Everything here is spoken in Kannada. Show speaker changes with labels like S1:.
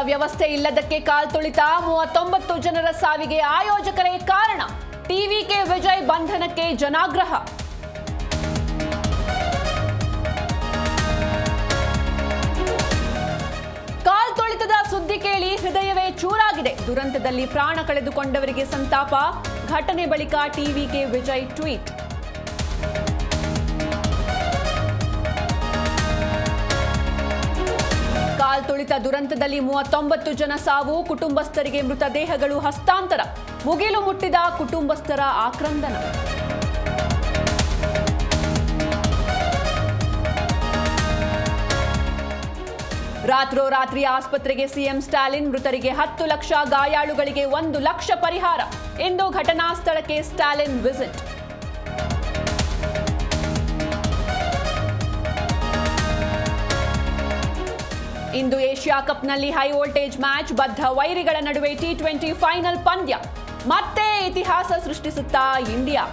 S1: ವ್ಯವಸ್ಥೆ ಇಲ್ಲದಕ್ಕೆ ಕಾಲ್ತುಳಿತ 39 ಜನರ ಸಾವಿಗೆ ಆಯೋಜಕರೇ ಕಾರಣ. ಟಿವಿಕೆ ವಿಜಯ್ ಬಂಧನಕ್ಕೆ ಜನಾಗ್ರಹ. ಕಾಲ್ತುಳಿತದ ಸುದ್ದಿ ಕೇಳಿ ಹೃದಯವೇ ಚೂರಾಗಿದೆ. ದುರಂತದಲ್ಲಿ ಪ್ರಾಣ ಕಳೆದುಕೊಂಡವರಿಗೆ ಸಂತಾಪ. ಘಟನೆ ಬಳಿಕ ಟಿವಿಕೆ ವಿಜಯ್ ಟ್ವೀಟ್. ಕಾಲ್ತುಳಿತ ದುರಂತದಲ್ಲಿ 39 ಜನ ಸಾವು, ಕುಟುಂಬಸ್ಥರಿಗೆ ಮೃತದೇಹಗಳು ಹಸ್ತಾಂತರ. ಮುಗಿಲು ಮುಟ್ಟಿದ ಕುಟುಂಬಸ್ಥರ ಆಕ್ರಂದನ. ರಾತ್ರೋರಾತ್ರಿ ಆಸ್ಪತ್ರೆಗೆ ಸಿಎಂ ಸ್ಟಾಲಿನ್. ಮೃತರಿಗೆ 10 ಲಕ್ಷ, ಗಾಯಾಳುಗಳಿಗೆ 1 ಲಕ್ಷ ಪರಿಹಾರ. ಇಂದು ಘಟನಾ ಸ್ಥಳಕ್ಕೆ ಸ್ಟಾಲಿನ್ ವಿಸಿಟ್. ಇಂದು ಏಷ್ಯಾ ಕಪ್ನಲ್ಲಿ ಹೈ ವೋಲ್ಟೇಜ್ ಮ್ಯಾಚ್. ಬದ್ಧ ವೈರಿಗಳ ನಡುವೆ ಟಿ20 ಫೈನಲ್ ಪಂದ್ಯ. ಮತ್ತೆ ಇತಿಹಾಸ ಸೃಷ್ಟಿಸುತ್ತಾ ಇಂಡಿಯಾ.